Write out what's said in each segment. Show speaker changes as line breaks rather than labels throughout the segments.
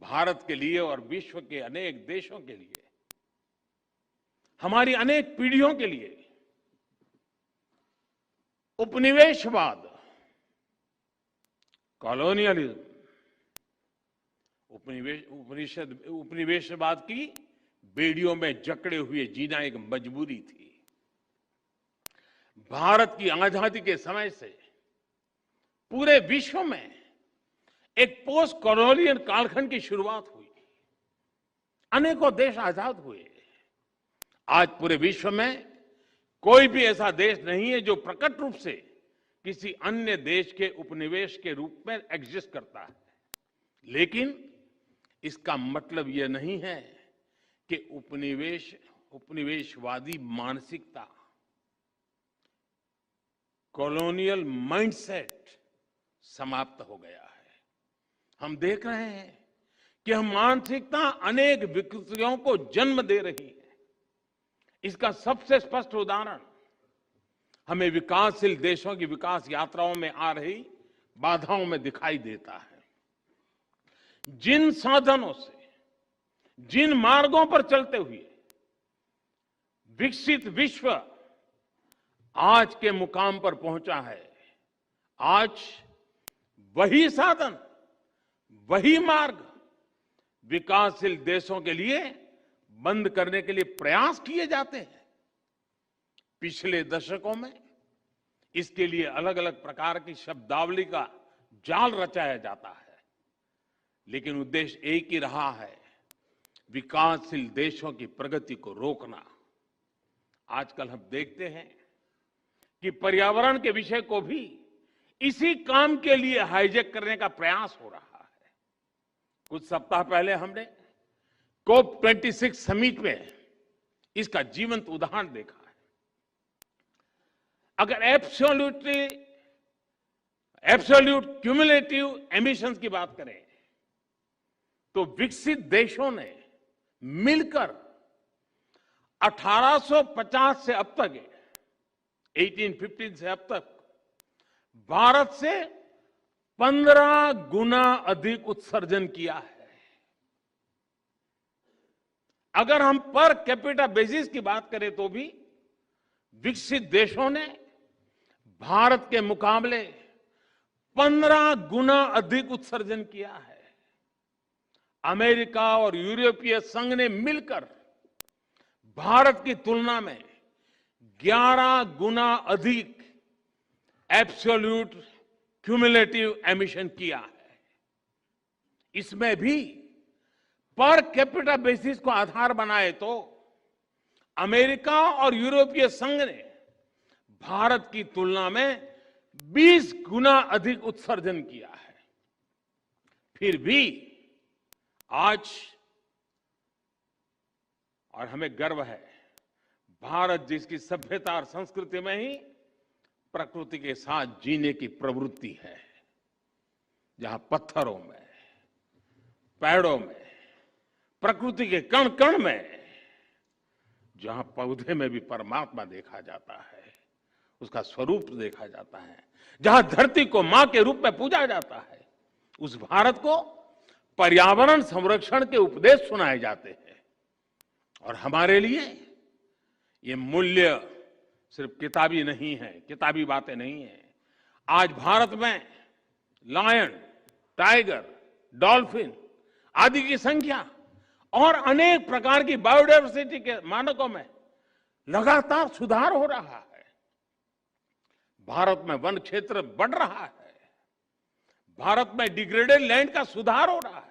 भारत के लिए और विश्व के अनेक देशों के लिए, हमारी अनेक पीढ़ियों के लिए उपनिवेशवाद, कॉलोनियलिज्म, उपनिवेशवाद की बेड़ियों में जकड़े हुए जीना एक मजबूरी थी। भारत की आजादी के समय से पूरे विश्व में एक पोस्ट कॉलोनियल कालखंड की शुरुआत हुई। अनेकों देश आजाद हुए। आज पूरे विश्व में कोई भी ऐसा देश नहीं है जो प्रकट रूप से किसी अन्य देश के उपनिवेश के रूप में एग्जिस्ट करता है। लेकिन इसका मतलब यह नहीं है कि उपनिवेशवादी मानसिकता, कॉलोनियल माइंडसेट समाप्त हो गया है। हम देख रहे हैं कि हम मानसिकता अनेक विकृतियों को जन्म दे रही है। इसका सबसे स्पष्ट उदाहरण हमें विकासशील देशों की विकास यात्राओं में आ रही बाधाओं में दिखाई देता है। जिन साधनों से, जिन मार्गों पर चलते हुए विकसित विश्व आज के मुकाम पर पहुंचा है, आज वही साधन, वही मार्ग विकासशील देशों के लिए बंद करने के लिए प्रयास किए जाते हैं। पिछले दशकों में इसके लिए अलग अलग प्रकार की शब्दावली का जाल रचाया जाता है, लेकिन उद्देश्य एक ही रहा है, विकासशील देशों की प्रगति को रोकना। आजकल हम देखते हैं कि पर्यावरण के विषय को भी इसी काम के लिए हाईजैक करने का प्रयास हो रहा है। कुछ सप्ताह पहले हमने COP26 समिट में इसका जीवंत उदाहरण देखा है। अगर एब्सोल्यूट क्यूमुलेटिव एमिशंस की बात करें तो विकसित देशों ने मिलकर 1850 से अब तक, 1815 से अब तक भारत से 15 गुना अधिक उत्सर्जन किया है। अगर हम पर कैपिटा बेसिस की बात करें तो भी विकसित देशों ने भारत के मुकाबले 15 गुना अधिक उत्सर्जन किया है। अमेरिका और यूरोपीय संघ ने मिलकर भारत की तुलना में 11 गुना अधिक एब्सोल्यूट क्यूमुलेटिव एमिशन किया है। इसमें भी पर कैपिटा बेसिस को आधार बनाए तो अमेरिका और यूरोपीय संघ ने भारत की तुलना में 20 गुना अधिक उत्सर्जन किया है। फिर भी आज, और हमें गर्व है, भारत जिसकी सभ्यता और संस्कृति में ही प्रकृति के साथ जीने की प्रवृत्ति है, जहां पत्थरों में, पेड़ों में, प्रकृति के कण कण में, जहां पौधे में भी परमात्मा देखा जाता है, उसका स्वरूप देखा जाता है, जहां धरती को मां के रूप में पूजा जाता है, उस भारत को पर्यावरण संरक्षण के उपदेश सुनाए जाते हैं। और हमारे लिए ये मूल्य सिर्फ किताबी नहीं है, किताबी बातें नहीं है। आज भारत में लायन, टाइगर, डॉल्फिन आदि की संख्या और अनेक प्रकार की बायोडायवर्सिटी के मानकों में लगातार सुधार हो रहा है। भारत में वन क्षेत्र बढ़ रहा है। भारत में डिग्रेडेड लैंड का सुधार हो रहा है।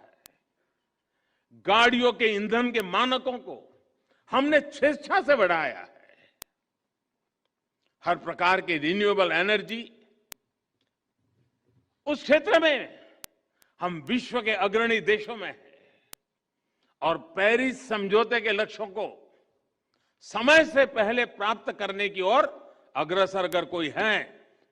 गाड़ियों के ईंधन के मानकों को हमने स्वेच्छा से बढ़ाया है। हर प्रकार की रिन्यूएबल एनर्जी, उस क्षेत्र में हम विश्व के अग्रणी देशों में हैं। और पेरिस समझौते के लक्ष्यों को समय से पहले प्राप्त करने की ओर अग्रसर अगर कोई है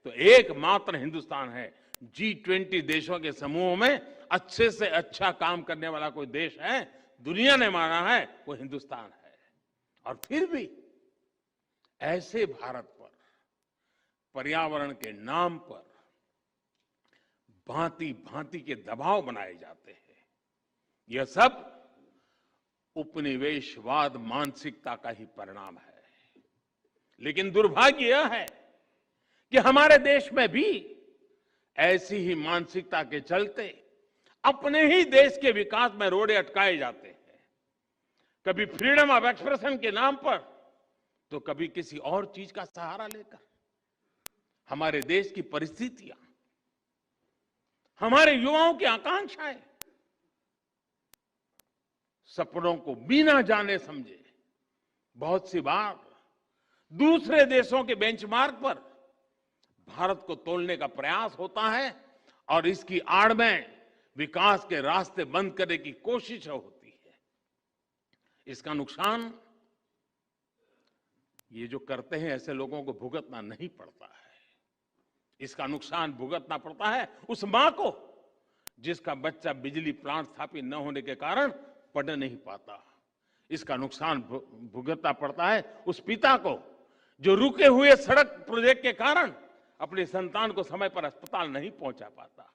तो एकमात्र हिंदुस्तान है। G20 देशों के समूह में अच्छे से अच्छा काम करने वाला कोई देश है, दुनिया ने माना है, वो हिंदुस्तान है। और फिर भी ऐसे भारत पर पर्यावरण के नाम पर भांति भांति के दबाव बनाए जाते हैं। यह सब उपनिवेशवाद मानसिकता का ही परिणाम है। लेकिन दुर्भाग्य यह है कि हमारे देश में भी ऐसी ही मानसिकता के चलते अपने ही देश के विकास में रोड़े अटकाए जाते हैं, कभी फ्रीडम ऑफ एक्सप्रेशन के नाम पर तो कभी किसी और चीज का सहारा लेकर। हमारे देश की परिस्थितियां, हमारे युवाओं की आकांक्षाएं, सपनों को बिना जाने समझे बहुत सी बार दूसरे देशों के बेंचमार्क पर भारत को तोलने का प्रयास होता है और इसकी आड़ में विकास के रास्ते बंद करने की कोशिश होती है। इसका नुकसान ये जो करते हैं ऐसे लोगों को भुगतना नहीं पड़ता है। इसका नुकसान भुगतना पड़ता है उस मां को जिसका बच्चा बिजली प्लांट स्थापित न होने के कारण पढ़ नहीं पाता। इसका नुकसान भुगतना पड़ता है उस पिता को जो रुके हुए सड़क प्रोजेक्ट के कारण अपने संतान को समय पर अस्पताल नहीं पहुंचा पाता।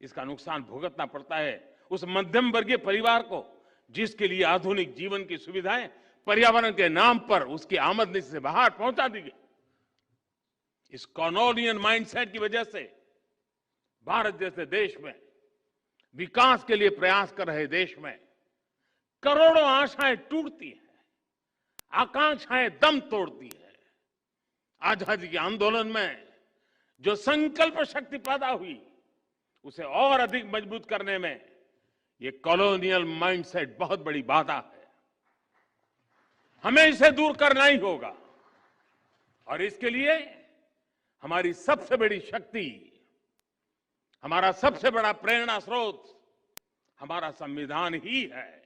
इसका नुकसान भुगतना पड़ता है उस मध्यम वर्गीय परिवार को जिसके लिए आधुनिक जीवन की सुविधाएं पर्यावरण के नाम पर उसकी आमदनी से बाहर पहुंचा दी गई। इस कॉलोनियल माइंडसेट की वजह से भारत जैसे देश में, विकास के लिए प्रयास कर रहे देश में करोड़ों आशाएं टूटती हैं, आकांक्षाएं दम तोड़ती है। आजादी के आंदोलन में जो संकल्प शक्ति पैदा हुई उसे और अधिक मजबूत करने में ये कॉलोनियल माइंडसेट बहुत बड़ी बाधा है। हमें इसे दूर करना ही होगा और इसके लिए हमारी सबसे बड़ी शक्ति, हमारा सबसे बड़ा प्रेरणा स्रोत हमारा संविधान ही है।